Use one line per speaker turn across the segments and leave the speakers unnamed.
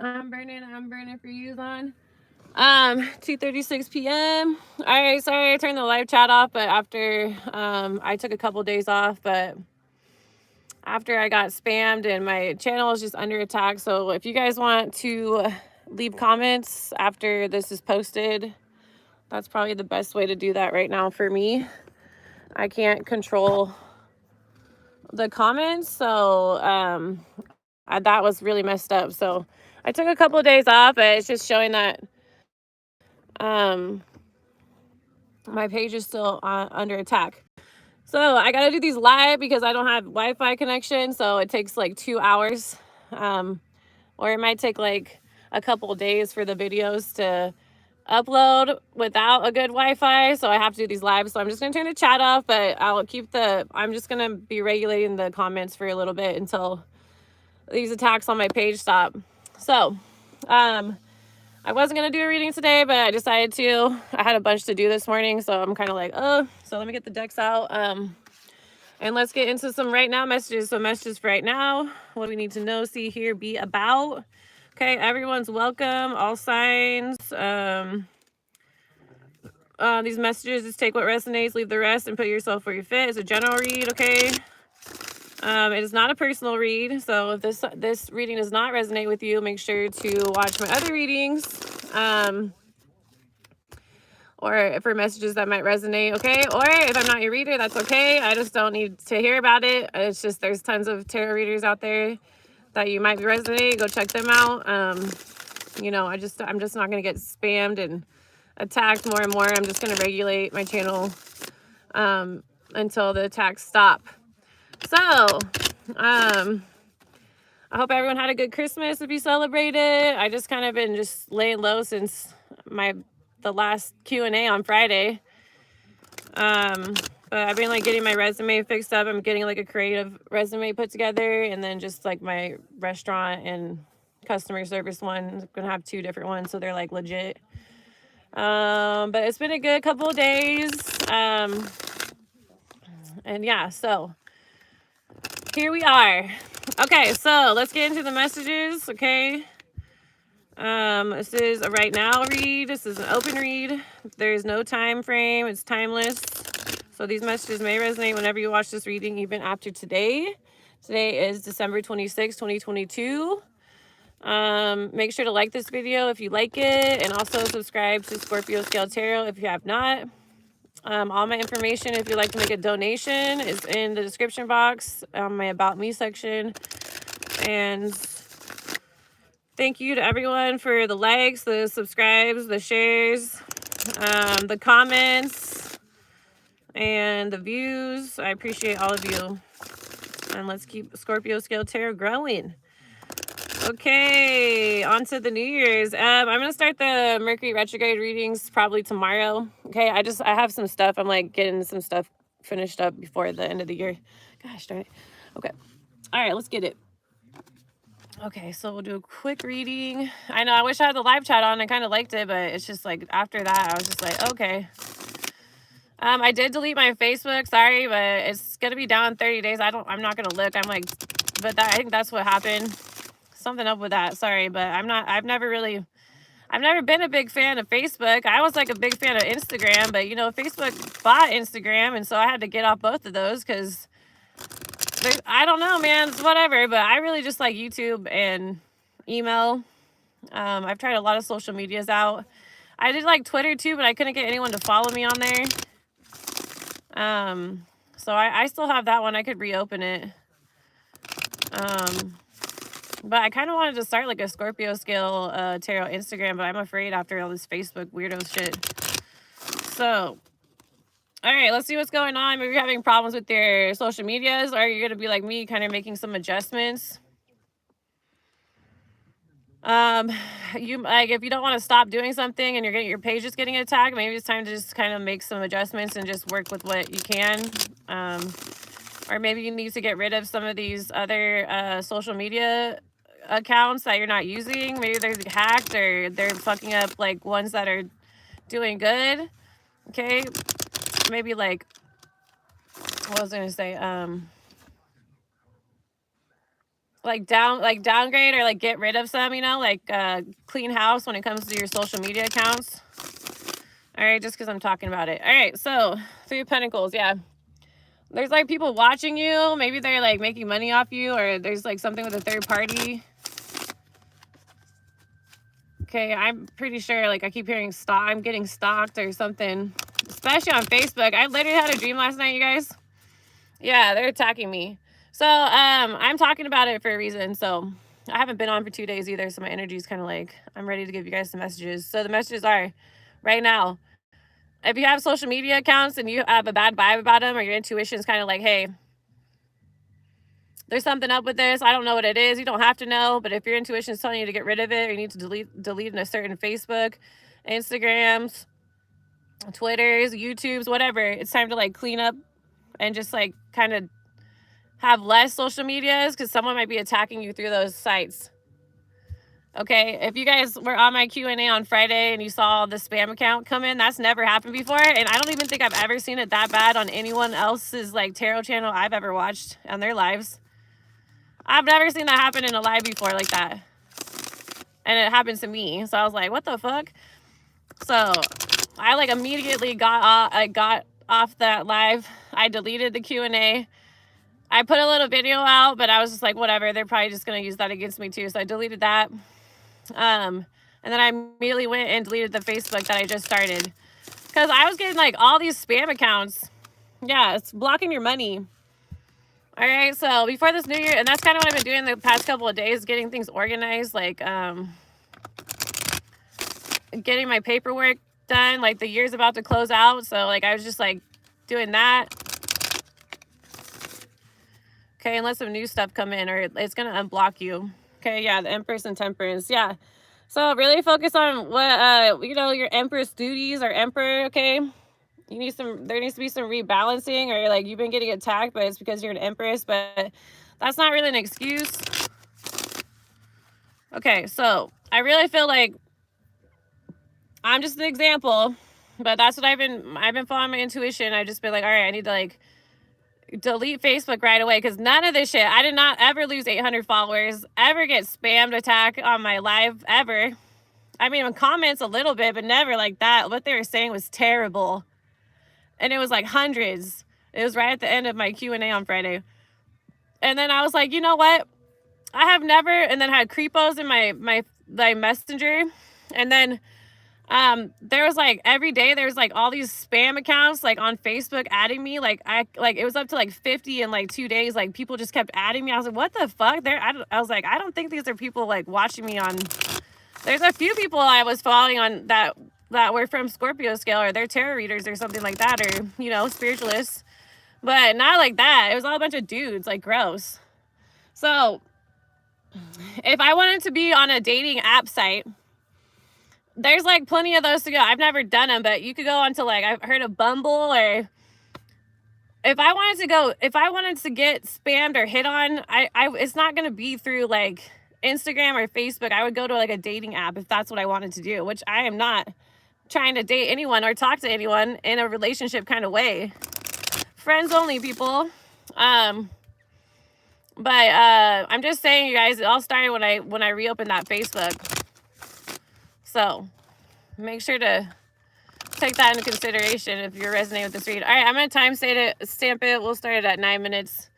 I'm burning for you on 2:36 p.m. All right, sorry I turned the live chat off, but after I took a couple days off, but after I got spammed and my channel is just under attack. So if you guys want to leave comments after this is posted, that's probably the best way to do that right now for me. I can't control the comments, so that was really messed up. So I took a couple of days off, but it's just showing that my page is still under attack. So I gotta do these live because I don't have Wi-Fi connection, so it takes like 2 hours, or it might take like a couple of days for the videos to upload without a good Wi-Fi. So I have to do these live. So I'm just gonna turn the chat off, but I'm just gonna be regulating the comments for a little bit until these attacks on my page stop. So I wasn't gonna do a reading today, but I decided to. I had a bunch to do this morning, so I'm kind of like, oh. So let me get the decks out, and let's get into some right now messages. So messages for right now. What do we need to know, see, hear, be about? Okay, everyone's welcome. All signs. These messages, just take what resonates, leave the rest, and put yourself where you fit. It's a general read, okay? It is not a personal read, so if this reading does not resonate with you, make sure to watch my other readings, or for messages that might resonate, okay? Or if I'm not your reader, that's okay. I just don't need to hear about it. It's just there's tons of tarot readers out there that you might be resonating. Go check them out. You know, I'm just not gonna get spammed and attacked more and more. I'm just gonna regulate my channel until the attacks stop. So, I hope everyone had a good Christmas if you celebrated. I just kind of been just laying low since the last Q&A on Friday. But I've been like getting my resume fixed up. I'm getting like a creative resume put together, and then just like my restaurant and customer service one. I'm gonna have 2 different ones, so they're like legit. But it's been a good couple of days. And yeah, so here we are. Okay, so let's get into the messages, okay? This is a right now read. This is an open read. There's no time frame. It's timeless. So these messages may resonate whenever you watch this reading, even after today. Today is December 26, 2022. Make sure to like this video if you like it, and also subscribe to ScorpioScaleTarot if you have not. All my information, if you'd like to make a donation, is in the description box, my About Me section. And thank you to everyone for the likes, the subscribes, the shares, the comments, and the views. I appreciate all of you. And let's keep Scorpio Scale Tarot growing. Okay, on to the New Year's. I'm going to start the Mercury retrograde readings probably tomorrow. Okay, I have some stuff. I'm like getting some stuff finished up before the end of the year. Gosh darn it. Okay. All right, let's get it. Okay, so we'll do a quick reading. I know, I wish I had the live chat on. I kind of liked it, but it's just like after that, I was just like, okay. I did delete my Facebook. Sorry, but it's going to be down in 30 days. I'm not going to look. I'm like, but I think that's what happened. Something up with that. Sorry, but I've never been a big fan of Facebook. I was like a big fan of Instagram, but you know, Facebook bought Instagram, and so I had to get off both of those because I don't know, man, it's whatever, but I really just like YouTube and email. I've tried a lot of social medias out. I did like Twitter too, but I couldn't get anyone to follow me on there. So I still have that one. I could reopen it. But I kind of wanted to start like a Scorpio Scale Tarot Instagram, but I'm afraid after all this Facebook weirdo shit. So, all right, let's see what's going on. Maybe you're having problems with your social medias, or you're going to be like me, kind of making some adjustments. If you don't want to stop doing something and your page is getting attacked, maybe it's time to just kind of make some adjustments and just work with what you can. Or maybe you need to get rid of some of these other social media accounts that you're not using. Maybe they're hacked or they're fucking up like ones that are doing good. Okay, maybe like, what was I gonna say? like downgrade or like get rid of some, you know, like clean house when it comes to your social media accounts. All right, just because I'm talking about it. All right, so 3 of Pentacles, yeah. There's like people watching you. Maybe they're like making money off you, or there's like something with a third party. Okay, I'm pretty sure like I keep hearing I'm getting stalked or something, especially on Facebook. I literally had a dream last night, you guys. Yeah, they're attacking me. So I'm talking about it for a reason. So I haven't been on for 2 days either, so my energy is kind of like I'm ready to give you guys some messages. So the messages are right now, if you have social media accounts and you have a bad vibe about them, or your intuition is kind of like, hey, there's something up with this, I don't know what it is, you don't have to know, but if your intuition is telling you to get rid of it, or you need to delete in a certain Facebook, Instagrams, Twitters, YouTubes, whatever, it's time to like clean up and just like kind of have less social medias, because someone might be attacking you through those sites. Okay, if you guys were on my Q&A on Friday and you saw the spam account come in, that's never happened before, and I don't even think I've ever seen it that bad on anyone else's like tarot channel I've ever watched on their lives. I've never seen that happen in a live before like that, and it happened to me. So I was like, what the fuck? So I like immediately got off that live. I deleted the Q&A. I put a little video out, but I was just like, whatever, they're probably just going to use that against me too. So I deleted that. And then I immediately went and deleted the Facebook that I just started, because I was getting like all these spam accounts. Yeah, it's blocking your money. All right, so before this new year, and that's kind of what I've been doing the past couple of days, getting things organized, like getting my paperwork done. Like the year's about to close out, so like I was just like doing that. Okay, and let some new stuff come in, or it's gonna unblock you. Okay, yeah, the Empress and Temperance, yeah. So really focus on what you know, your Empress duties or Emperor. Okay, there needs to be some rebalancing, or like you've been getting attacked, but it's because you're an Empress, but that's not really an excuse. Okay, so I really feel like I'm just an example, but that's what I've been following my intuition. I've just been like, all right, I need to like delete Facebook right away, because none of this shit, I did not ever lose 800 followers, ever get spammed attack on my live, ever. I mean, in comments a little bit, but never like that. What they were saying was terrible, and it was like hundreds. It was right at the end of my Q&A on Friday, and then I was like, you know what, I have never, and then had creepos in my messenger, and then there was like every day there was like all these spam accounts like on Facebook adding me, like it was up to like 50 in like 2 days. Like people just kept adding me. I was like, what the fuck? I was like, I don't think these are people like watching me on. There's a few people I was following on that were from Scorpio scale, or they're tarot readers or something like that, or you know, spiritualists, but not like that. It was all a bunch of dudes, like gross. So if I wanted to be on a dating app site, there's like plenty of those to go. I've never done them, but you could go onto like, I've heard of Bumble, or if I wanted to get spammed or hit on, it's not going to be through like Instagram or Facebook. I would go to like a dating app if that's what I wanted to do, which I am not trying to date anyone or talk to anyone in a relationship kind of way. Friends only, people. But I'm just saying, you guys, it all started when I reopened that Facebook. So make sure to take that into consideration if you're resonating with this read. All right, I'm going to stamp it. We'll start it at 9 minutes.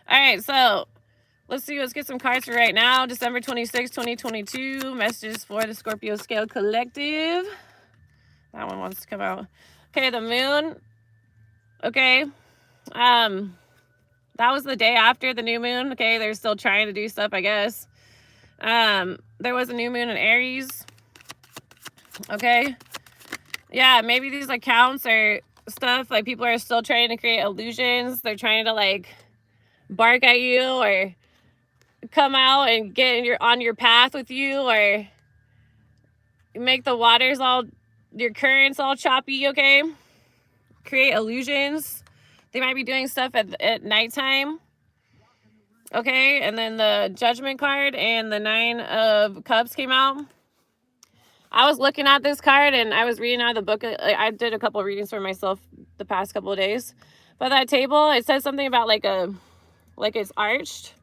All right, so let's get some cards for right now. December 26, 2022. Messages for the Scorpio Scale Collective. That one wants to come out. Okay, the moon. Okay. That was the day after the new moon. Okay, they're still trying to do stuff, I guess. There was a new moon in Aries. Okay. Yeah, maybe these accounts or stuff, like people are still trying to create illusions. They're trying to like bark at you or come out and get on your path with you, or make the waters your currents all choppy, okay? Create illusions. They might be doing stuff at nighttime. Okay, and then the Judgment card and the 9 of Cups came out. I was looking at this card and I was reading out of the book. I did a couple of readings for myself the past couple of days. But that table, it says something about like it's arched.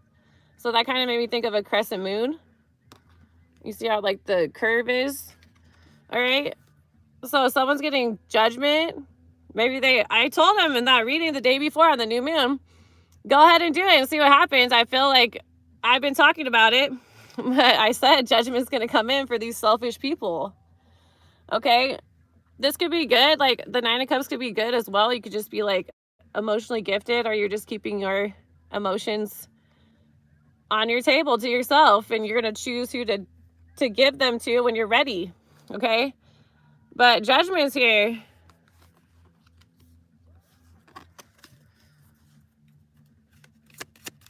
So that kind of made me think of a crescent moon. You see how like the curve is? All right. So someone's getting judgment. Maybe I told them in that reading the day before on the new moon, go ahead and do it and see what happens. I feel like I've been talking about it, but I said judgment's going to come in for these selfish people. Okay. This could be good. Like the 9 of Cups could be good as well. You could just be like emotionally gifted, or you're just keeping your emotions on your table to yourself, and you're going to choose who to give them to when you're ready. Okay. But judgment's here.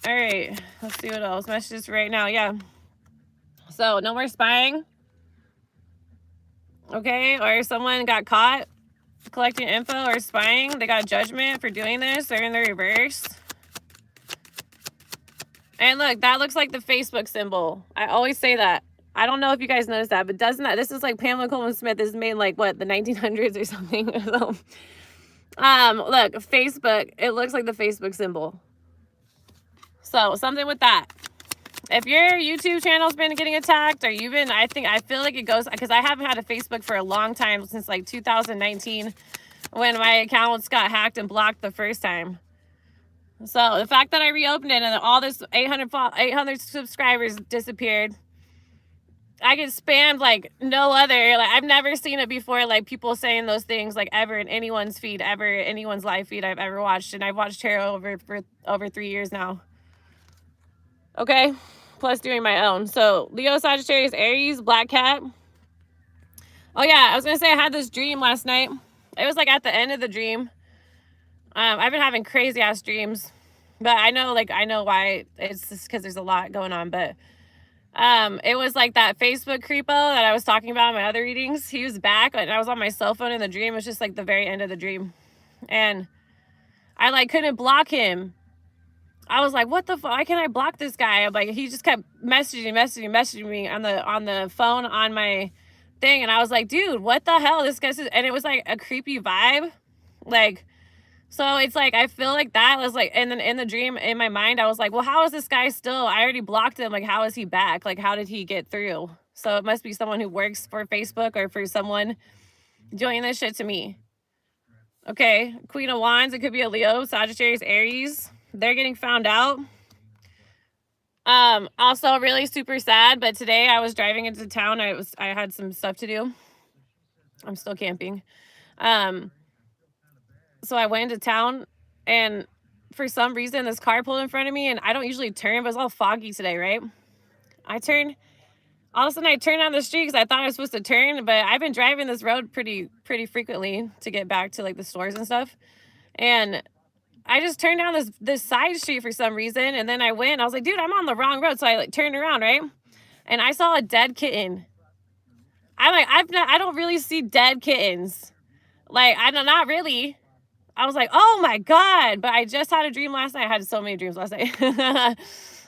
All right, let's see what else. Messages right now. Yeah. So no more spying. Okay. Or someone got caught collecting info or spying. They got judgment for doing this. They're in the reverse. And look, that looks like the Facebook symbol. I always say that. I don't know if you guys noticed that, but doesn't that? This is like Pamela Coleman Smith. This is made in like what, the 1900s or something. So, look, Facebook. It looks like the Facebook symbol. So something with that. If your YouTube channel's been getting attacked, or you've been, I feel like it goes, because I haven't had a Facebook for a long time, since like 2019, when my accounts got hacked and blocked the first time. So the fact that I reopened it and all this 800 subscribers disappeared, I get spammed like no other. Like I've never seen it before. Like people saying those things like ever in anyone's feed, ever anyone's live feed I've ever watched, and I've watched tarot for over 3 years now. Okay, plus doing my own. So Leo, Sagittarius, Aries, Black Cat. Oh yeah, I was gonna say I had this dream last night. It was like at the end of the dream. I've been having crazy ass dreams, but I know why. It's just because there's a lot going on. But it was like that Facebook creepo that I was talking about in my other readings. He was back, and I was on my cell phone in the dream. It was just like the very end of the dream, and I like couldn't block him. I was like, what the fuck? Why can't I block this guy? I'm like, he just kept messaging me on the phone on my thing, and I was like, dude, what the hell? This guy's, and it was like a creepy vibe, like. So it's like, I feel like that was like, and then in the dream, in my mind, I was like, well, how is this guy still, I already blocked him. Like, how is he back? Like, how did he get through? So it must be someone who works for Facebook, or for someone doing this shit to me. Okay. Queen of Wands. It could be a Leo, Sagittarius, Aries. They're getting found out. Also really super sad, but today I was driving into town. I had some stuff to do. I'm still camping. So I went into town, and for some reason this car pulled in front of me, and I don't usually turn, but it's all foggy today, right? All of a sudden I turned down the street because I thought I was supposed to turn, but I've been driving this road pretty frequently to get back to like the stores and stuff. And I just turned down this side street for some reason, and then I was like, dude, I'm on the wrong road. So I like turned around, right? And I saw a dead kitten. I'm like, I don't really see dead kittens. Like, not really. I was like, oh my God. But I just had a dream last night. I had so many dreams last night. I've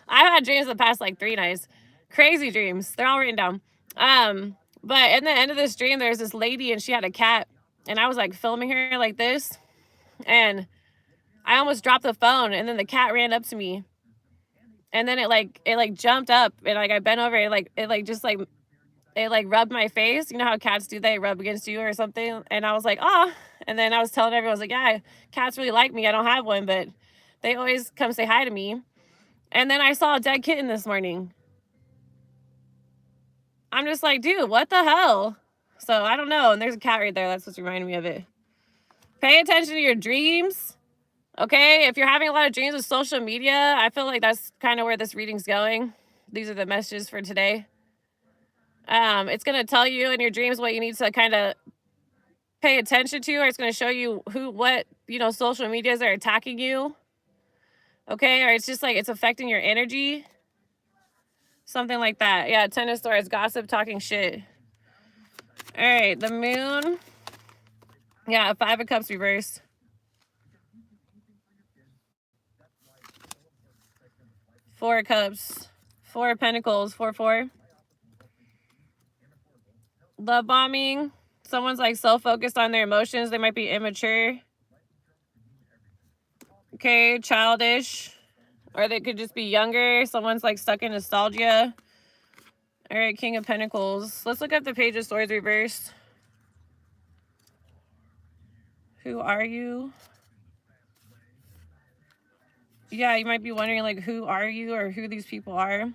had dreams the past like 3 nights. Crazy dreams. They're all written down. But in the end of this dream, there's this lady, and she had a cat, and I was like filming her like this, and I almost dropped the phone, and then the cat ran up to me, and then it jumped up, and like I bent over, it rubbed my face. You know how cats do, they rub against you or something? And I was like, oh. And then I was telling everyone, I was like, yeah, cats really like me. I don't have one, but they always come say hi to me. And then I saw a dead kitten this morning. I'm just like, dude, what the hell? So I don't know. And there's a cat right there. That's what's reminding me of it. Pay attention to your dreams. Okay? If you're having a lot of dreams with social media, I feel like that's kind of where this reading's going. These are the messages for today. It's going to tell you in your dreams what you need to kind of pay attention to, or it's going to show you what social medias are attacking you. Okay. Or it's just like, it's affecting your energy. Something like that. Yeah. 10 of Swords, gossip, talking shit. All right. The moon. Yeah. 5 of Cups reversed. Four of Cups. 4 of Pentacles. 4-4. Love bombing. Someone's like self-focused on their emotions. They might be immature. Okay, childish. Or they could just be younger. Someone's like stuck in nostalgia. All right, King of Pentacles. Let's look at the Page of Swords reversed. Who are you? Yeah, you might be wondering, like, who are you or who these people are.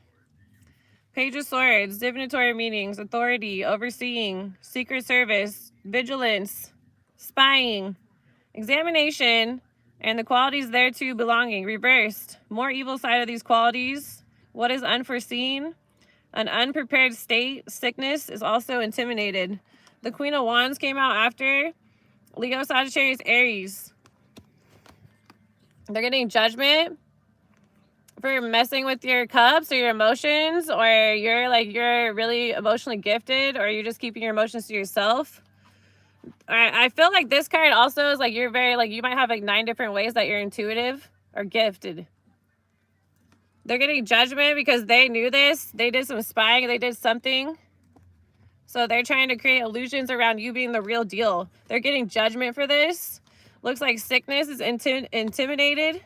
Page of Swords, divinatory meanings, authority, overseeing, secret service, vigilance, spying, examination, and the qualities thereto belonging. Reversed, more evil side of these qualities. What is unforeseen? An unprepared state. Sickness is also intimidated. The Queen of Wands came out after. Leo, Sagittarius, Aries. They're getting judgment for messing with your cups or your emotions, or you're really emotionally gifted, or you're just keeping your emotions to yourself. I feel like this card also is like you're very, like, you might have like 9 different ways that you're intuitive or gifted. They're getting judgment because they knew this. They did some spying. They did something. So they're trying to create illusions around you being the real deal. They're getting judgment for this. Looks like sickness is intimidated.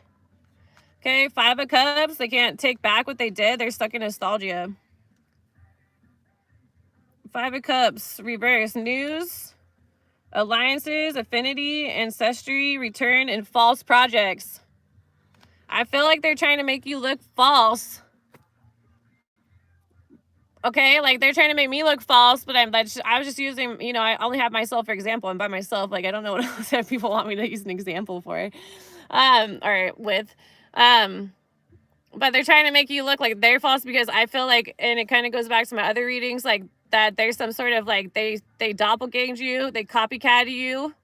Okay, 5 of Cups. They can't take back what they did. They're stuck in nostalgia. 5 of Cups. Reverse. News. Alliances. Affinity. Ancestry. Return. And false projects. I feel like they're trying to make you look false. Okay, like they're trying to make me look false, but I was just using, you know, I only have myself for example. I'm by myself. Like, I don't know what else that people want me to use an example for. Or with. But they're trying to make you look like they're false because I feel like, and it kind of goes back to my other readings, like that there's some sort of like they doppelganged you, they copycatted you.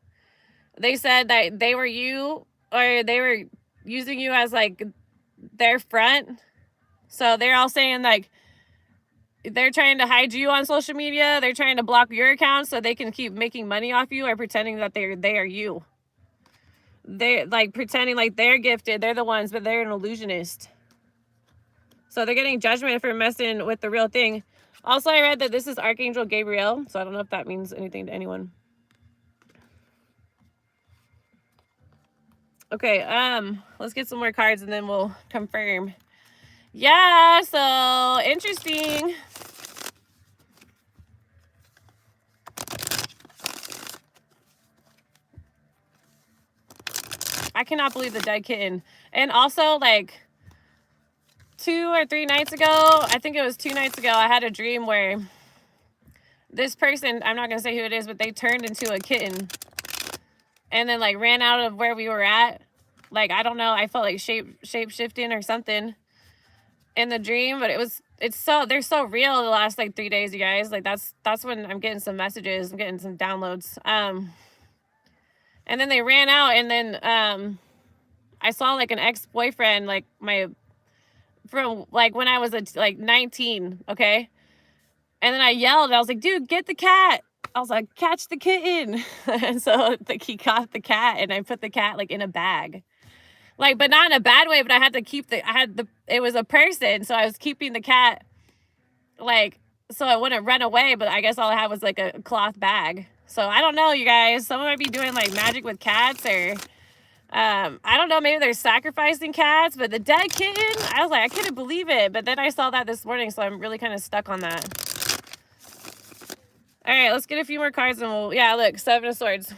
They said that they were you, or they were using you as like their front. So they're all saying like they're trying to hide you on social media. They're trying to block your account so they can keep making money off you or pretending that they are you. They're like pretending like they're gifted. They're the ones, but they're an illusionist. So they're getting judgment for messing with the real thing. Also, I read that this is Archangel Gabriel. So I don't know if that means anything to anyone. Okay, let's get some more cards and then we'll confirm. Yeah, so interesting. I cannot believe the dead kitten. And also, like 2 or 3 nights ago, I think it was 2 nights ago, I had a dream where this person, I'm not going to say who it is, but they turned into a kitten and then like ran out of where we were at. Like, I don't know, I felt like shape shifting or something in the dream, but they're so real the last like 3 days, you guys. Like that's when I'm getting some messages, I'm getting some downloads. And then they ran out, and then I saw like an ex-boyfriend, like from like when I was like 19, okay? And then I yelled, I was like, dude, get the cat. I was like, catch the kitten. And so like he caught the cat, and I put the cat like in a bag. Like, but not in a bad way, but I had to keep it was a person, so I was keeping the cat like so it wouldn't run away, but I guess all I had was like a cloth bag. So I don't know, you guys. Someone might be doing like magic with cats, or I don't know, maybe they're sacrificing cats. But the dead kitten, I was like, I couldn't believe it. But then I saw that this morning, so I'm really kind of stuck on that. All right, let's get a few more cards and we'll, yeah, look, 7 of Swords.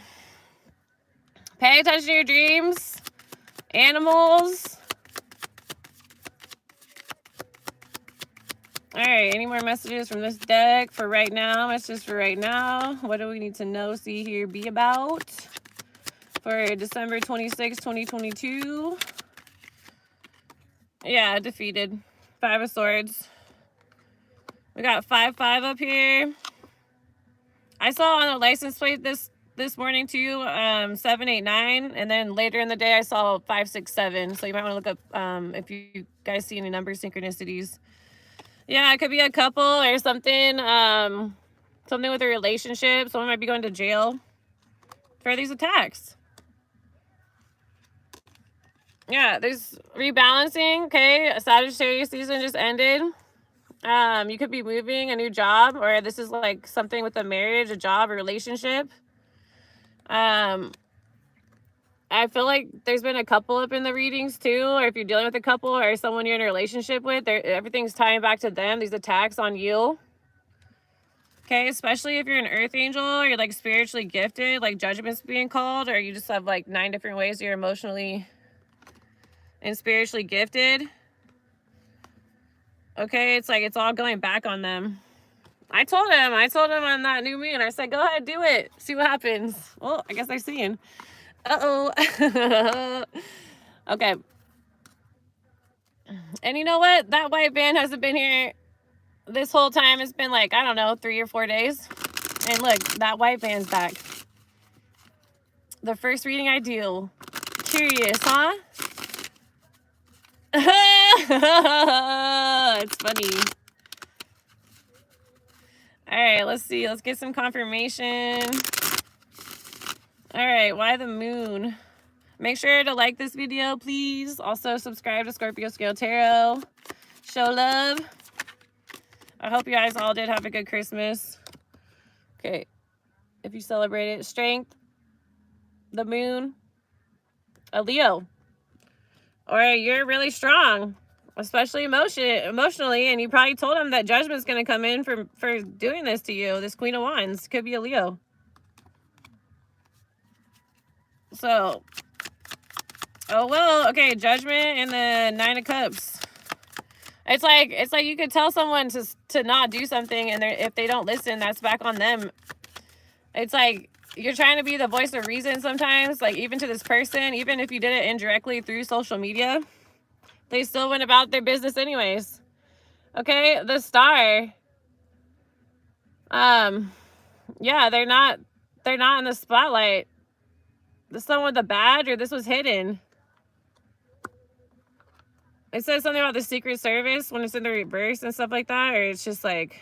Pay attention to your dreams. Animals. All right, any more messages from this deck for right now? Messages for right now. What do we need to know, see, hear, be about for December 26, 2022? Yeah, defeated. 5 of Swords. We got 5-5 up here. I saw on the license plate this morning too, 789, and then later in the day I saw 567. So you might want to look up if you guys see any number synchronicities. Yeah, it could be a couple or something. Something with a relationship. Someone might be going to jail for these attacks. Yeah, there's rebalancing. Okay, a Sagittarius season just ended. You could be moving, a new job, or this is like something with a marriage, a job, a relationship. I feel like there's been a couple up in the readings too, or if you're dealing with a couple or someone you're in a relationship with, everything's tying back to them, these attacks on you. Okay, especially if you're an earth angel, or you're like spiritually gifted, like judgment's being called, or you just have like 9 different ways you're emotionally and spiritually gifted. Okay, it's like it's all going back on them. I told him on that new moon, I said, go ahead, do it. See what happens. Well, I guess they're seeing. Uh-oh. Okay. And you know what? That white van hasn't been here this whole time. It's been like, I don't know, 3 or 4 days. And look, that white van's back. The first reading I do. Curious, huh? It's funny. All right, let's see. Let's get some confirmation. All right, why the moon? Make sure to like this video, please. Also, subscribe to ScorpioScaleTarot. Show love. I hope you guys all did have a good Christmas. Okay. If you celebrate it. Strength. The moon. A Leo. Or you're really strong. Especially emotionally. And you probably told him that judgment's going to come in for doing this to you. This Queen of Wands. Could be a Leo. So, oh well, okay, judgment and the 9 of Cups. It's like you could tell someone to not do something, and if they don't listen, that's back on them. It's like you're trying to be the voice of reason sometimes, like even to this person, even if you did it indirectly through social media, they still went about their business anyways. Okay, the Star. Yeah, they're not in the spotlight. The someone with the badge, or this was hidden. It says something about the Secret Service when it's in the reverse and stuff like that, or it's just like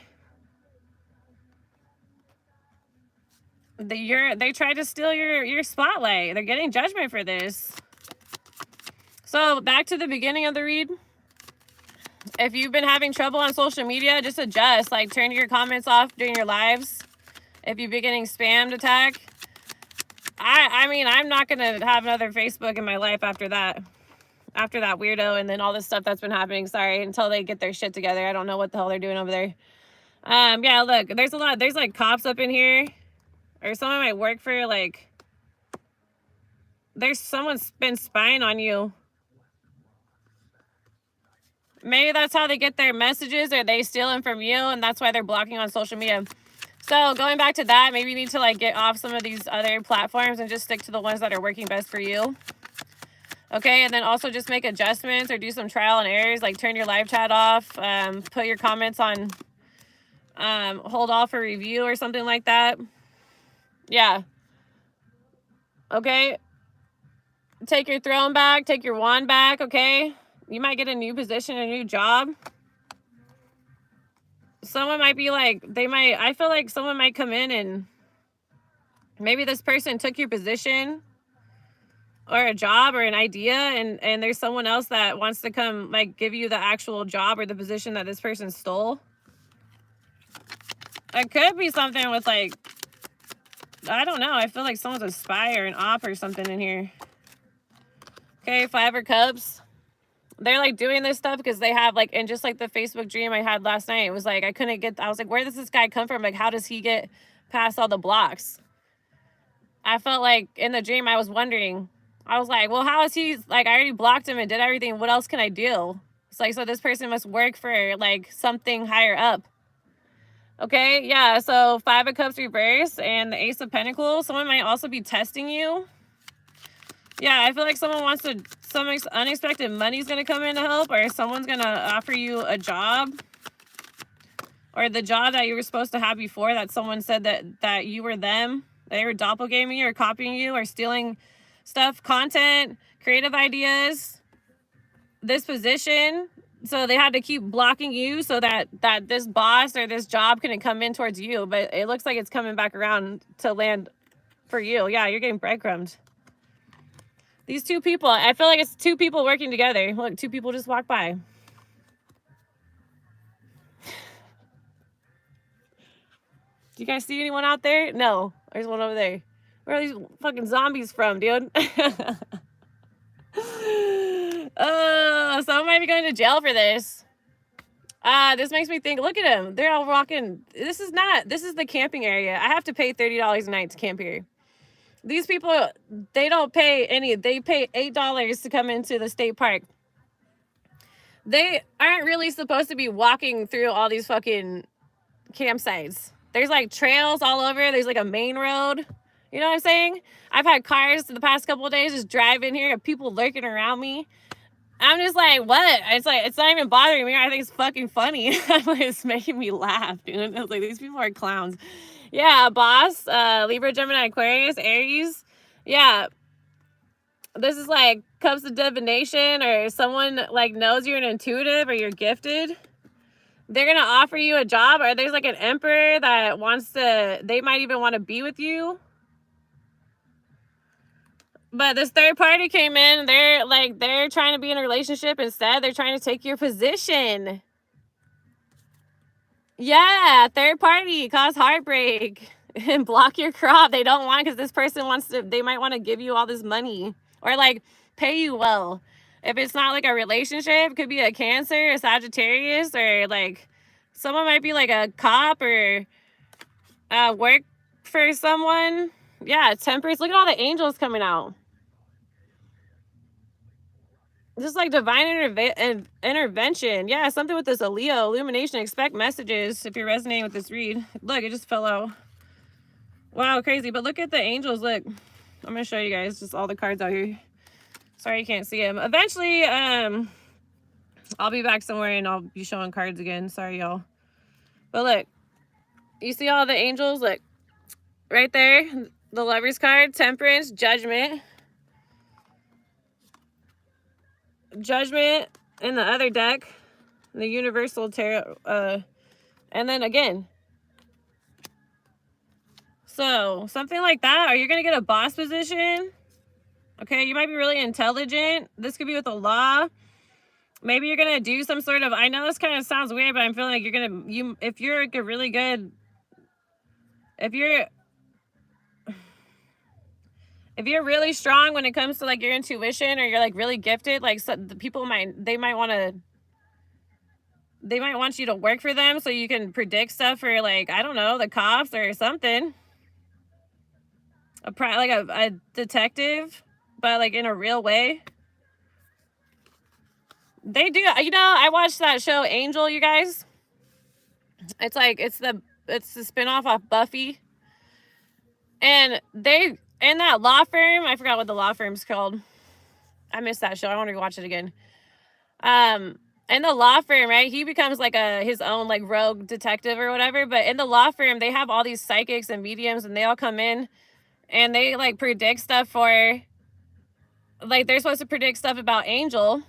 they tried to steal your spotlight. They're getting judgment for this. So back to the beginning of the read. If you've been having trouble on social media, just adjust. Like turn your comments off during your lives. If you've been getting spammed attack. I mean, I'm not going to have another Facebook in my life after that. After that weirdo and then all this stuff that's been happening. Sorry, until they get their shit together. I don't know what the hell they're doing over there. Yeah, look, there's like cops up in here. Or someone might work for like... someone's been spying on you. Maybe that's how they get their messages, or they steal them from you, and that's why they're blocking on social media. So going back to that, maybe you need to like get off some of these other platforms and just stick to the ones that are working best for you. Okay, and then also just make adjustments or do some trial and errors, like turn your live chat off, put your comments on hold off for review or something like that. Yeah. Okay. Take your throne back, take your wand back, okay? You might get a new position, a new job. Someone might be like, I feel like someone might come in and maybe this person took your position or a job or an idea, and there's someone else that wants to come like give you the actual job or the position that this person stole. It could be something with like, I don't know. I feel like someone's a spy or an op or something in here. Okay, 5 of Cups. They're like doing this stuff because they have like, and just like the Facebook dream I had last night, it was like, I was like, where does this guy come from? Like, how does he get past all the blocks? I felt like in the dream, I was wondering, I was like, well, how is he, like, I already blocked him and did everything. What else can I do? It's like, so this person must work for like something higher up. Okay, yeah, so 5 of Cups reverse and the Ace of Pentacles. Someone might also be testing you. Yeah, I feel like someone wants to, some unexpected money's going to come in to help, or someone's going to offer you a job, or the job that you were supposed to have before that someone said that you were them. They were doppelganging you or copying you or stealing stuff, content, creative ideas, this position. So they had to keep blocking you so that this boss or this job couldn't come in towards you. But it looks like it's coming back around to land for you. Yeah, you're getting breadcrumbed. These 2 people, I feel like it's 2 people working together. Look, 2 people just walked by. Do you guys see anyone out there? No, there's one over there. Where are these fucking zombies from, dude? Someone might be going to jail for this. This makes me think, look at them. They're all walking. This is the camping area. I have to pay $30 a night to camp here. These people, they don't pay any. They pay $8 to come into the state park. They aren't really supposed to be walking through all these fucking campsites. There's like trails all over. There's like a main road. You know what I'm saying? I've had cars the past couple of days just drive in here and people lurking around me. I'm just like, what? It's like, it's not even bothering me. I think it's fucking funny. It's making me laugh, dude. I was like, these people are clowns. Yeah, boss. Libra, Gemini, Aquarius, Aries. Yeah. This is like cups of divination, or someone like knows you're an intuitive or you're gifted. They're going to offer you a job, or there's like an emperor that wants to, they might even want to be with you. But this third party came in, they're trying to be in a relationship instead. They're trying to take your position. Yeah, third party, cause heartbreak and block your crop. They don't want, because this person wants to, they might want to give you all this money or like pay you well. If it's not like a relationship, it could be a Cancer, a Sagittarius, or like someone might be like a cop or work for someone. Yeah, Temperance. Look at all the angels coming out. Just like divine intervention. Yeah, something with this Leo, illumination, expect messages if you're resonating with this read. Look, it just fell out. Wow, crazy. But look at the angels. Look, I'm going to show you guys just all the cards out here. Sorry you can't see them. Eventually, I'll be back somewhere and I'll be showing cards again. Sorry, y'all. But look, you see all the angels? Look, right there. The Lover's card, Temperance, Judgment. Judgment in the other deck, the Universal Tarot, and then again. So something like that, or you're gonna get a boss position. Okay, you might be really intelligent. This could be with the law. Maybe you're gonna do some sort of, I know this kind of sounds weird, but I'm feeling like you're gonna, if you're like a really good, if you're really strong when it comes to like your intuition, or you're like really gifted, like so the people might want you to work for them so you can predict stuff for, like, I don't know, the cops or something. A detective, but like in a real way. They do, you know, I watched that show Angel, you guys. It's like, it's the spinoff off Buffy. And they, in that law firm, I forgot what the law firm's called. I missed that show. I want to watch it again. In the law firm, right, he becomes like his own like rogue detective or whatever. But in the law firm, they have all these psychics and mediums, and they all come in and they like predict stuff for, like, they're supposed to predict stuff about Angel,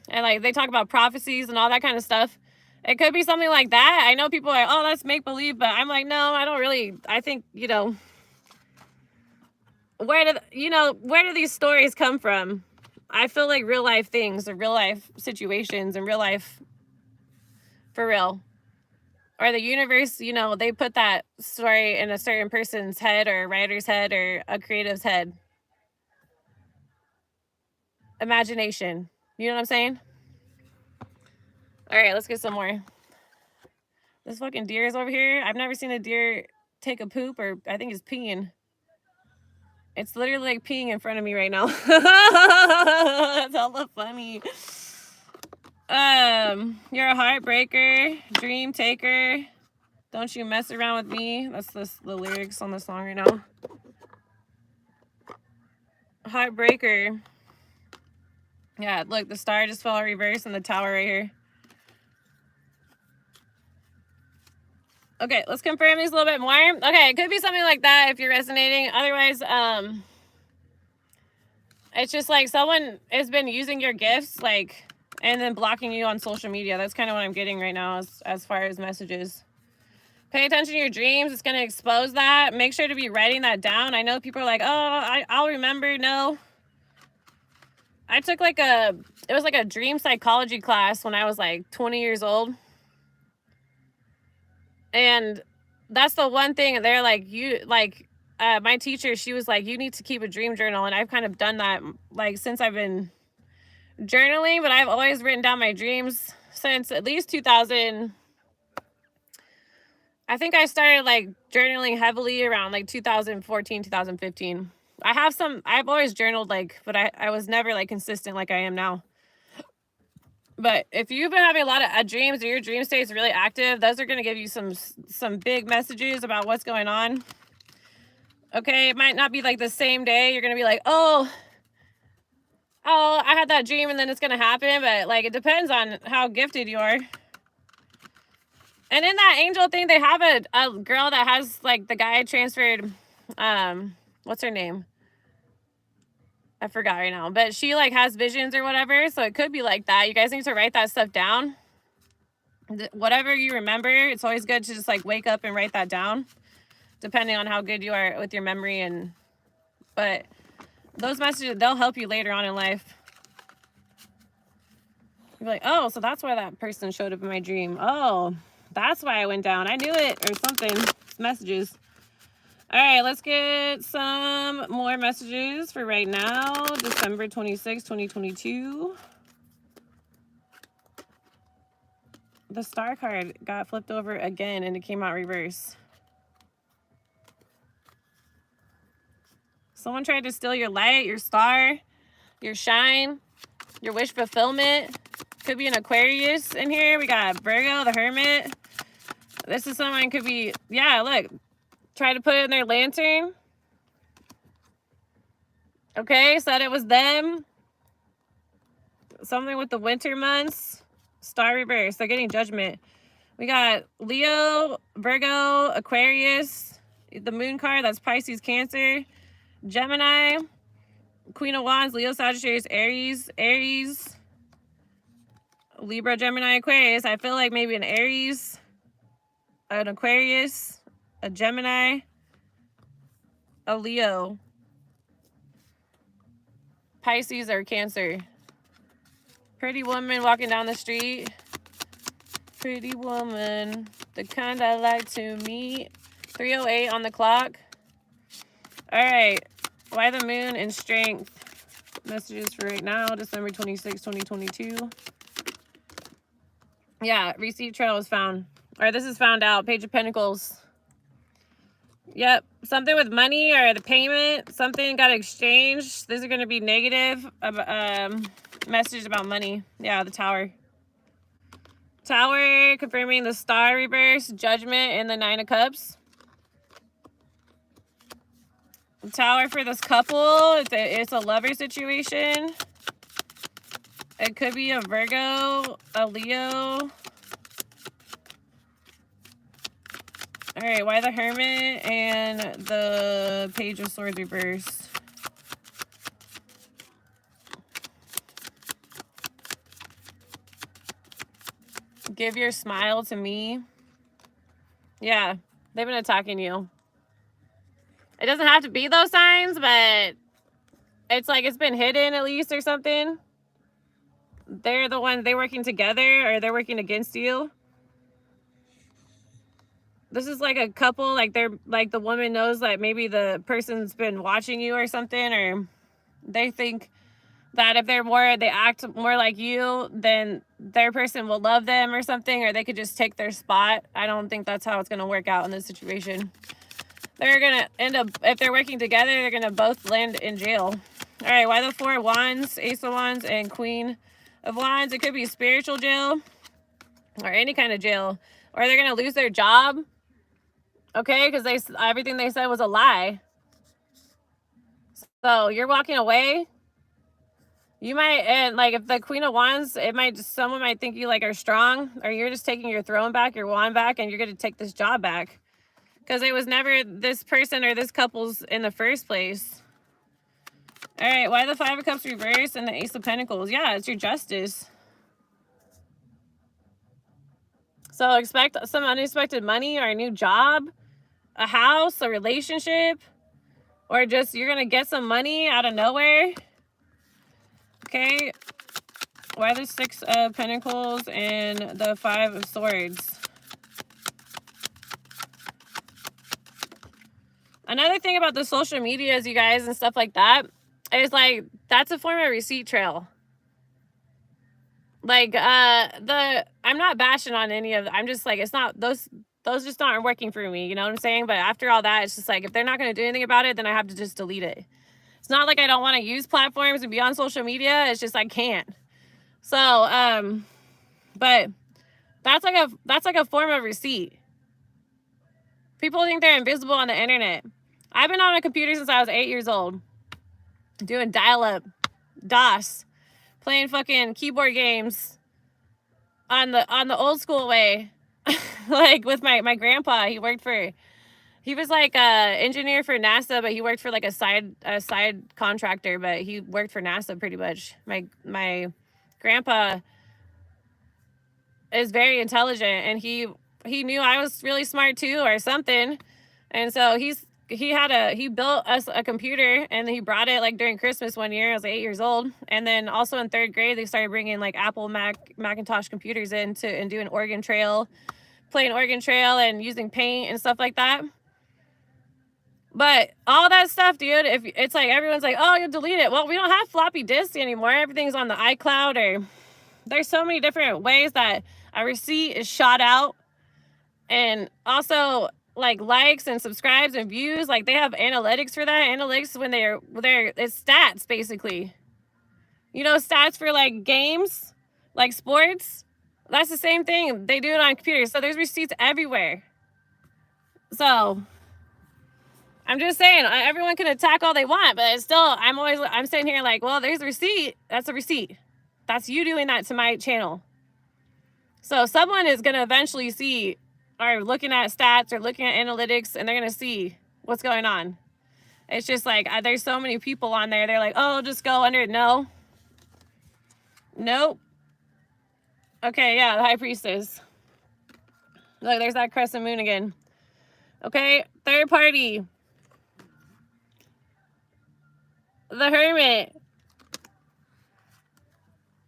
and like they talk about prophecies and all that kind of stuff. It could be something like that. I know people are, oh, that's make believe, but I'm like, no, I don't really. I think, you know, where do these stories come from? I feel like real life things, or real life situations, and real life for real. Or the universe, you know, they put that story in a certain person's head, or a writer's head, or a creative's head. Imagination. You know what I'm saying? All right, let's get some more. This fucking deer is over here. I've never seen a deer take a poop, or I think it's peeing. It's literally like peeing in front of me right now. That's hella funny. You're a heartbreaker, dream taker. Don't you mess around with me. That's the lyrics on the song right now. Heartbreaker. Yeah, look, the star just fell reverse in the tower right here. Okay, let's confirm these a little bit more. Okay, it could be something like that if you're resonating. Otherwise, it's just like someone has been using your gifts, like, and then blocking you on social media. That's kind of what I'm getting right now as far as messages. Pay attention to your dreams. It's going to expose that. Make sure to be writing that down. I know people are like, oh, I'll remember. No. I took like it was like a dream psychology class when I was like 20 years old. And that's the one thing. They're like, my teacher, she was like, you need to keep a dream journal. And I've kind of done that like since I've been journaling, but I've always written down my dreams since at least 2000. I think I started like journaling heavily around like 2014, 2015. I've always journaled like, but I was never like consistent like I am now. But if you've been having a lot of dreams or your dream state is really active, those are going to give you some big messages about what's going on. Okay, it might not be like the same day. You're going to be like, oh, I had that dream and then it's going to happen. But like, it depends on how gifted you are. And in that angel thing, they have a girl that has like the guy transferred, what's her name? I forgot right now, but she like has visions or whatever. So it could be like that. You guys need to write that stuff down. Whatever you remember, it's always good to just like wake up and write that down, depending on how good you are with your memory. But those messages, they'll help you later on in life. You're like, oh, so that's why that person showed up in my dream. Oh, that's why I went down. I knew it, or something. It's messages. All right, let's get some more messages for right now. December 26, 2022. The star card got flipped over again and it came out reverse. Someone tried to steal your light, your star, your shine, your wish fulfillment. Could be an Aquarius in here. We got Virgo, the Hermit. This is someone could be, yeah, look. Try to put it in their lantern. Okay, said it was them. Something with the winter months. Star reverse. They're getting judgment. We got Leo, Virgo, Aquarius. The moon card, that's Pisces, Cancer. Gemini. Queen of Wands, Leo, Sagittarius, Aries. Libra, Gemini, Aquarius. I feel like maybe an Aries. An Aquarius. A Gemini, a Leo, Pisces, or Cancer. Pretty woman walking down the street. Pretty woman, the kind I like to meet. 3:08 on the clock. All right, why the moon and strength? Messages for right now, December 26, 2022. Yeah, receipt trail was found. All right, this is found out. Page of Pentacles. Yep, something with money or the payment, something got exchanged. These are going to be negative messages about money. Yeah, the Tower. Tower confirming the star reverse, judgment, and the 9 of Cups. The Tower for this couple, it's a lover situation. It could be a Virgo, a Leo. All right, why the Hermit and the Page of Swords reverse? Give your smile to me. Yeah, they've been attacking you. It doesn't have to be those signs, but it's like it's been hidden at least or something. They're the ones, they're working together or they're working against you. This is like a couple, like they're like the woman knows that maybe the person's been watching you or something, or they think that if they act more like you, then their person will love them or something, or they could just take their spot. I don't think that's how it's going to work out in this situation. They're going to end up, if they're working together, they're going to both land in jail. All right, why the 4 of Wands, Ace of Wands, and Queen of Wands? It could be spiritual jail or any kind of jail, or they're going to lose their job. Okay, because everything they said was a lie. So you're walking away. You might, and like if the Queen of Wands, someone might think you like are strong, or you're just taking your throne back, your wand back, and you're going to take this job back. Because it was never this person or this couple's in the first place. All right, why the 5 of Cups reverse and the Ace of Pentacles? Yeah, it's your justice. So expect some unexpected money or a new job, a house, a relationship, or just you're going to get some money out of nowhere. Okay. Why the 6 of Pentacles and the 5 of Swords? Another thing about the social medias, you guys, and stuff like that, is like, that's a form of receipt trail. Like, I'm not bashing on any of, I'm just like, it's not, those just aren't working for me, you know what I'm saying? But after all that, it's just like, if they're not going to do anything about it, then I have to just delete it. It's not like I don't want to use platforms and be on social media. It's just I can't. So, but that's like a form of receipt. People think they're invisible on the internet. I've been on a computer since I was 8 years old, doing dial-up, DOS, playing fucking keyboard games on the old school way. Like with my grandpa. He was like a engineer for NASA, but he worked for like a side contractor, but he worked for NASA pretty much. My grandpa is very intelligent, and he knew I was really smart too or something. And so he built us a computer, and he brought it like during Christmas one year. I was 8 years old. And then also in 3rd grade, they started bringing like Apple Macintosh computers in and doing playing Oregon Trail and using paint and stuff like that. But all that stuff, dude, if it's like everyone's like, oh, you'll delete it. Well, we don't have floppy disks anymore. Everything's on the iCloud, or there's so many different ways that a receipt is shot out. And also like likes and subscribes and views, like they have analytics for that. Analytics when it's stats basically. You know, stats for like games, like sports. That's the same thing. They do it on computers. So there's receipts everywhere. So I'm just saying, everyone can attack all they want, but it's still, I'm sitting here like, well, there's a receipt. That's a receipt. That's you doing that to my channel. So someone is going to eventually see, or looking at stats or looking at analytics, and they're going to see what's going on. It's just like, there's so many people on there. They're like, oh, just go under it. No. Nope. Okay, yeah, the High Priestess. Look, there's that crescent moon again. Okay, 3rd party. The Hermit.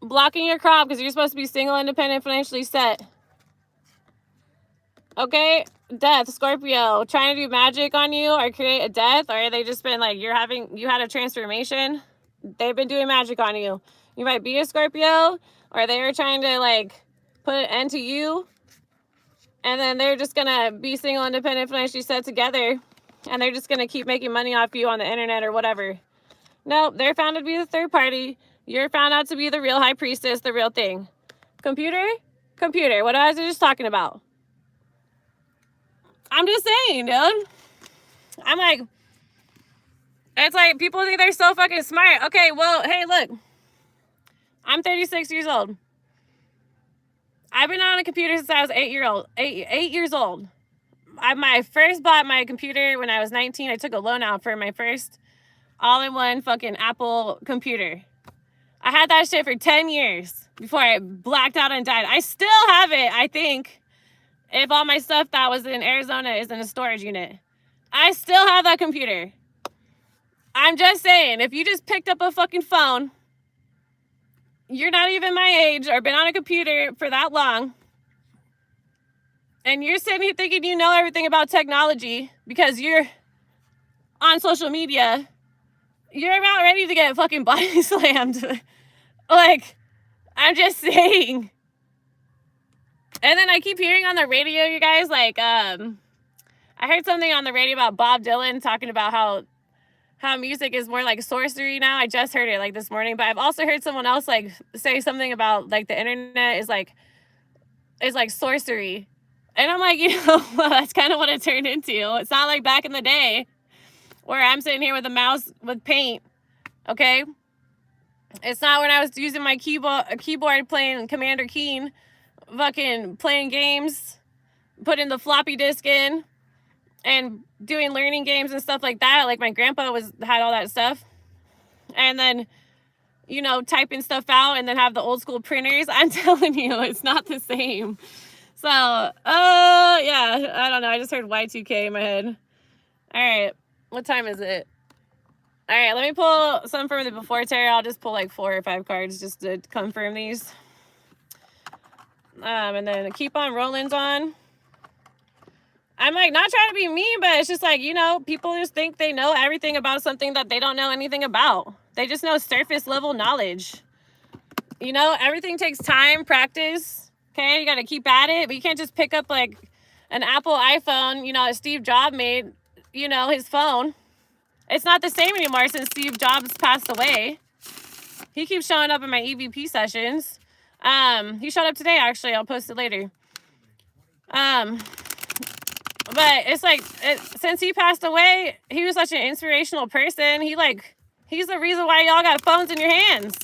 Blocking your crop because you're supposed to be single, independent, financially set. Okay, Death, Scorpio. Trying to do magic on you or create a death, or are they just been like, you had a transformation? They've been doing magic on you. You might be a Scorpio, or they were trying to like put an end to you, and then they're just gonna be single, independent, financially set together, and they're just gonna keep making money off you on the internet or whatever. Nope, they're found to be the 3rd party. You're found out to be the real High Priestess, the real thing. Computer, what I was just talking about. I'm just saying, dude. I'm like, it's like people think they're so fucking smart. Okay, well, hey, look. I'm 36 years old. I've been on a computer since I was 8 years old. I first bought my computer when I was 19. I took a loan out for my first all-in-one fucking Apple computer. I had that shit for 10 years before I blacked out and died. I still have it, I think, if all my stuff that was in Arizona is in a storage unit. I still have that computer. I'm just saying, if you just picked up a fucking phone, you're not even my age or been on a computer for that long, and you're sitting here thinking you know everything about technology because you're on social media, you're about ready to get fucking body slammed. Like, I'm just saying. And then I keep hearing on the radio, you guys, like, I heard something on the radio about Bob Dylan talking about how music is more like sorcery now. I just heard it like this morning, but I've also heard someone else like say something about like the internet is like sorcery. And I'm like, well, that's kind of what it turned into. It's not like back in the day where I'm sitting here with a mouse with paint. Okay. It's not when I was using my keyboard playing Commander Keen, fucking playing games, putting the floppy disk in, and doing learning games and stuff like that. Like my grandpa had all that stuff. And then, typing stuff out and then have the old school printers. I'm telling you, it's not the same. So, yeah, I don't know. I just heard Y2K in my head. All right. What time is it? All right, let me pull some from the before tarot. I'll just pull like 4 or 5 cards just to confirm these. And then keep on rolling's on. I'm like, not trying to be mean, but it's just like, you know, people just think they know everything about something that they don't know anything about. They just know surface level knowledge. You know, everything takes time, practice. Okay, you got to keep at it, but you can't just pick up like an Apple iPhone, you know, that Steve Jobs made, you know, his phone. It's not the same anymore since Steve Jobs passed away. He keeps showing up in my EVP sessions. He showed up today, actually. I'll post it later. But it's like, since he passed away, he was such an inspirational person. He's the reason why y'all got phones in your hands.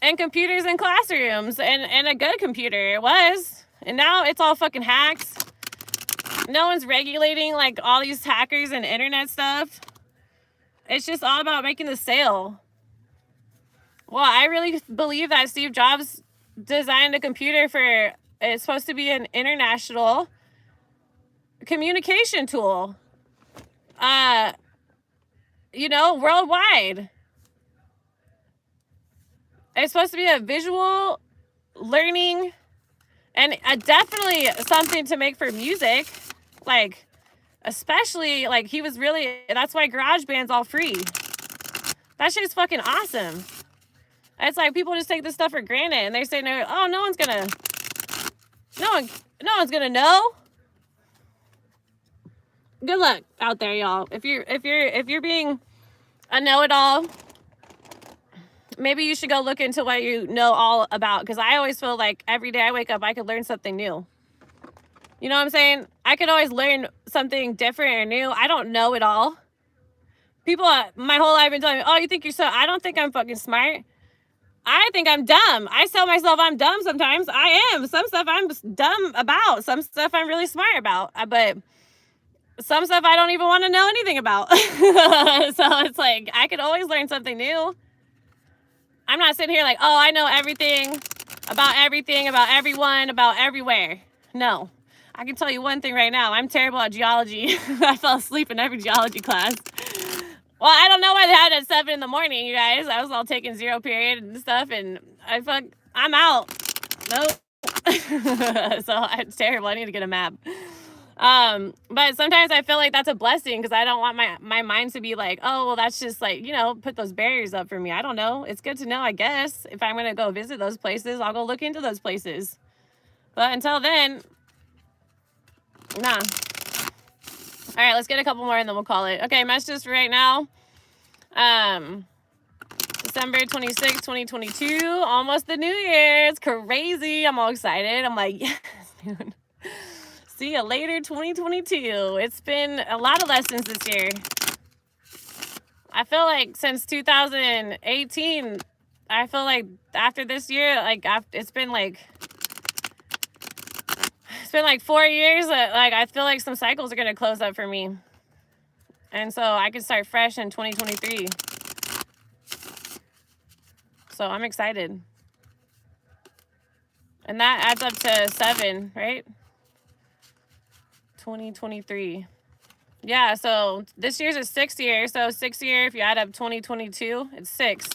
And computers in classrooms. And a good computer, it was. And now it's all fucking hacks. No one's regulating, like, all these hackers and internet stuff. It's just all about making the sale. Well, I really believe that Steve Jobs designed a computer for, it's supposed to be an international communication tool. You know, worldwide. It's supposed to be a visual learning and definitely something to make for music. Like, especially, like, he was really, that's why GarageBand's all free. That shit's fucking awesome. It's like people just take this stuff for granted and they're saying, oh, no one's gonna know. Good luck out there, y'all. If you're being a know-it-all, maybe you should go look into what you know all about. Because I always feel like every day I wake up, I could learn something new. You know what I'm saying? I could always learn something different or new. I don't know it all. People, my whole life have been telling me, oh, you think you're so, I don't think I'm fucking smart. I think I'm dumb. I tell myself I'm dumb sometimes. I am. Some stuff I'm dumb about. Some stuff I'm really smart about. But some stuff I don't even want to know anything about. So it's like, I could always learn something new. I'm not sitting here like, oh, I know everything, about everyone, about everywhere. No. I can tell you one thing right now. I'm terrible at geology. I fell asleep in every geology class. Well, I don't know why they had it at 7 in the morning, you guys. I was all taking 0 period and stuff, and I'm out. Nope. So it's terrible. I need to get a map. But sometimes I feel like that's a blessing because I don't want my mind to be like, oh, well, that's just like, you know, put those barriers up for me. I don't know. It's good to know, I guess. If I'm going to go visit those places, I'll go look into those places. But until then, nah. All right, let's get a couple more and then we'll call it. Okay, messages for right now. December 26, 2022. Almost the new year. It's crazy. I'm all excited. I'm like, yes, dude. See you later, 2022. It's been a lot of lessons this year. I feel like since 2018, I feel like after this year, like it's been like 4 years. Like I feel like some cycles are gonna close up for me, and so I can start fresh in 2023. So I'm excited, and that adds up to 7, right? 2023. Yeah, so this year's a 6th year. So 6th year, if you add up 2022, it's 6.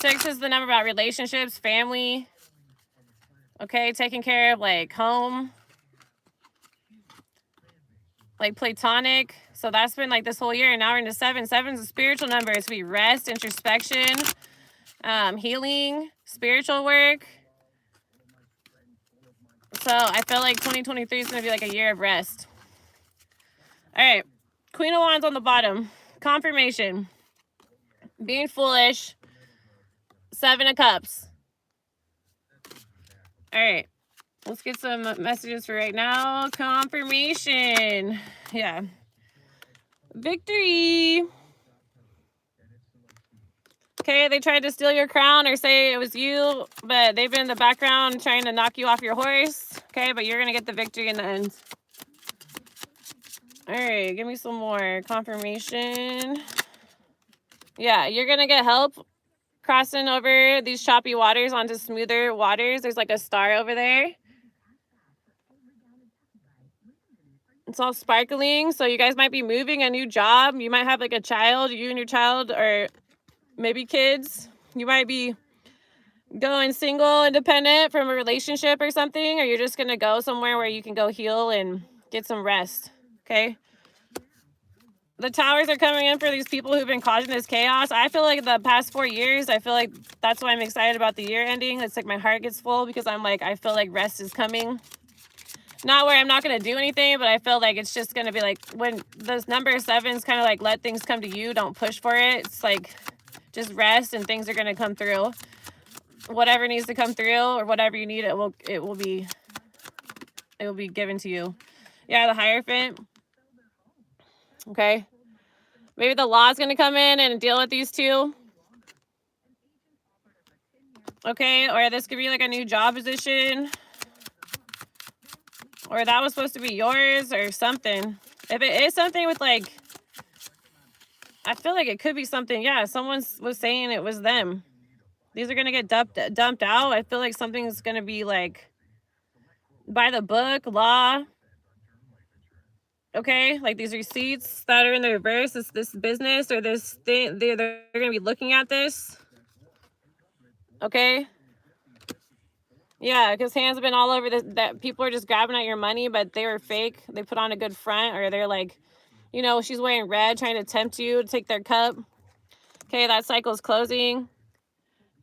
6 is the number about relationships, family. Okay, taking care of like home. Like platonic. So that's been like this whole year. And now we're into 7. 7 is a spiritual number. It's to be rest, introspection, healing, spiritual work. So I feel like 2023 is going to be like a year of rest. All right. Queen of Wands on the bottom. Confirmation. Being foolish. 7 of Cups. All right. Let's get some messages for right now. Confirmation. Yeah. Victory. Okay, they tried to steal your crown or say it was you, but they've been in the background trying to knock you off your horse. Okay, but you're going to get the victory in the end. All right, give me some more confirmation. Yeah, you're going to get help crossing over these choppy waters onto smoother waters. There's like a star over there. It's all sparkling. So you guys might be moving a new job. You might have like a child, you and your child, or maybe kids. You might be going single, independent from a relationship or something, or you're just going to go somewhere where you can go heal and get some rest, okay? The towers are coming in for these people who've been causing this chaos. I feel like the past 4 years, I feel like that's why I'm excited about the year ending. It's like my heart gets full because I'm like, I feel like rest is coming. Not where I'm not going to do anything, but I feel like it's just going to be like when this number 7's kind of like let things come to you. Don't push for it. It's like just rest and things are going to come through. Whatever needs to come through or whatever you need, it will be given to you. Yeah, the Hierophant. Okay. Maybe the law is going to come in and deal with these two. Okay. Or this could be like a new job position. Or that was supposed to be yours or something. If it is something with like, I feel like it could be something. Yeah, someone was saying it was them. These are going to get dumped out. I feel like something's going to be like by the book, law. Okay, like these receipts that are in the reverse, is this business or this thing, they're going to be looking at this. Okay. Yeah, because hands have been all over this, that people are just grabbing at your money, but they were fake. They put on a good front, or they're like, you know, she's wearing red, trying to tempt you to take their cup. Okay, that cycle's closing.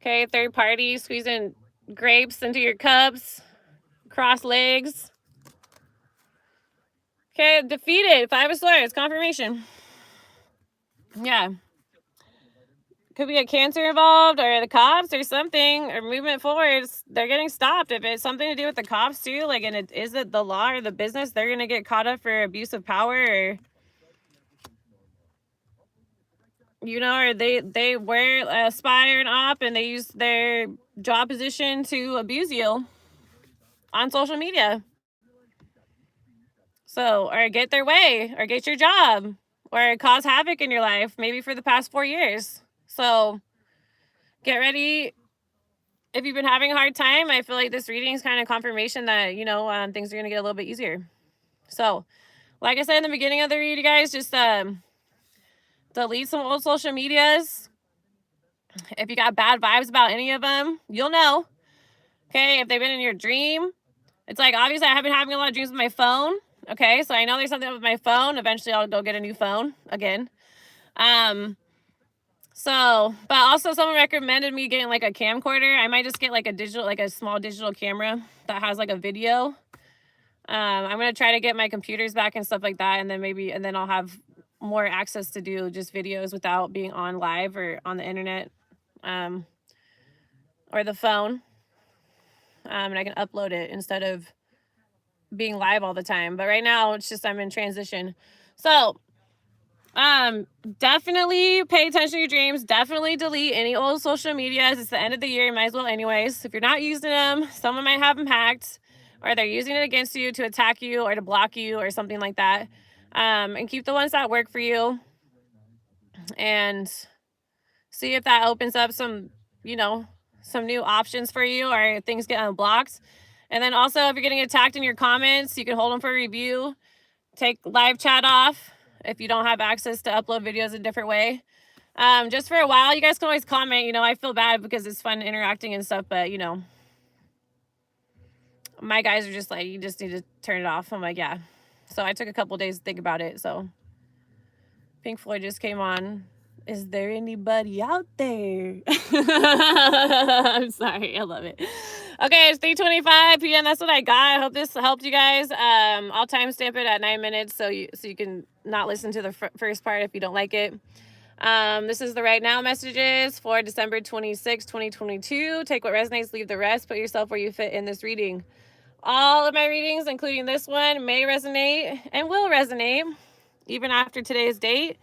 Okay, third party squeezing grapes into your cups, cross legs. Okay, defeated. 5 of Swords, confirmation. Yeah. Could be a Cancer involved or the cops or something, or movement forwards. They're getting stopped. If it's something to do with the cops too, like, and is it the law or the business, they're going to get caught up for abuse of power, or, you know, or they wear a spy or an op and they use their job position to abuse you on social media. So, or get their way, or get your job, or cause havoc in your life, maybe for the past 4 years. So, get ready. If you've been having a hard time, I feel like this reading is kind of confirmation that, you know, things are going to get a little bit easier. So, like I said in the beginning of the read, you guys, just delete some old social medias. If you got bad vibes about any of them, you'll know. Okay, if they've been in your dream, it's like, obviously, I have been having a lot of dreams with my phone. Okay, so I know there's something up with my phone. Eventually, I'll go get a new phone again. So, but also someone recommended me getting like a camcorder. I might just get like a small digital camera that has like a video. I'm going to try to get my computers back and stuff like that. And then I'll have more access to do just videos without being on live or on the internet, or the phone. And I can upload it instead of being live all the time. But right now it's just, I'm in transition. So, definitely pay attention to your dreams. Definitely delete any old social medias. It's the end of the year. You might as well anyways. If you're not using them, someone might have them hacked, or they're using it against you to attack you or to block you or something like that. And keep the ones that work for you, and see if that opens up some, you know, some new options for you, or things get unblocked. And then also, if you're getting attacked in your comments, you can hold them for review. Take live chat off if you don't have access to upload videos a different way. Just for a while, you guys can always comment. You know, I feel bad because it's fun interacting and stuff, but, you know, my guys are just like, you just need to turn it off. I'm like, yeah. So I took a couple days to think about it. So Pink Floyd just came on. Is there anybody out there? I'm sorry. I love it. Okay, it's 3:25 p.m. That's what I got. I hope this helped you guys. I'll timestamp it at 9 minutes so you can not listen to the first part if you don't like it. This is the right now messages for December 26, 2022. Take what resonates, leave the rest. Put yourself where you fit in this reading. All of my readings, including this one, may resonate and will resonate even after today's date.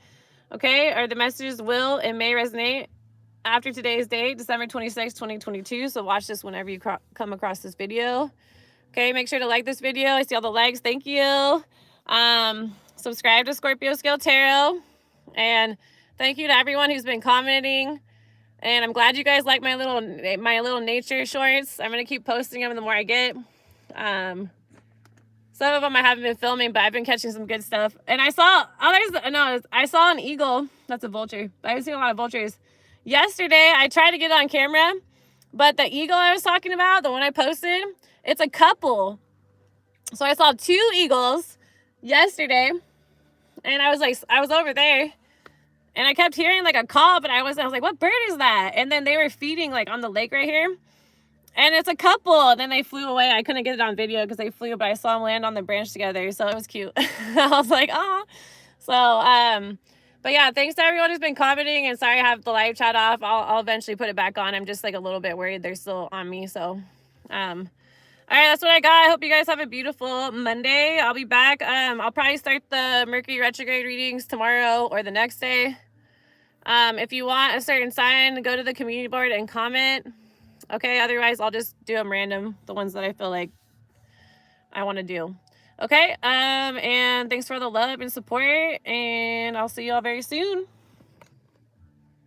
Okay, or the messages will and may resonate after today's date, December 26, 2022. So watch this whenever you come across this video. Okay, make sure to like this video. I see all the likes. Thank you. Subscribe to Scorpio Scale Tarot. And thank you to everyone who's been commenting. And I'm glad you guys like my little nature shorts. I'm going to keep posting them the more I get. Some of them I haven't been filming, but I've been catching some good stuff. And I saw I saw an eagle. That's a vulture. I haven't seen a lot of vultures. Yesterday, I tried to get it on camera, But the eagle I was talking about, the one I posted, it's a couple. So I saw 2 eagles yesterday, and I was over there, and I kept hearing like a call, but I was like, what bird is that? And then they were feeding like on the lake right here, and it's a couple. And then they flew away. I couldn't get it on video because they flew, but I saw them land on the branch together, so it was cute. I was like, oh. So but yeah, thanks to everyone who's been commenting, and sorry I have the live chat off. I'll eventually put it back on. I'm just like a little bit worried they're still on me. So all right, that's what I got. I hope you guys have a beautiful Monday. I'll be back. I'll probably start the Mercury retrograde readings tomorrow or the next day. If you want a certain sign, go to the community board and comment. Okay, otherwise I'll just do them random, the ones that I feel like I want to do. Okay, and thanks for the love and support, and I'll see you all very soon.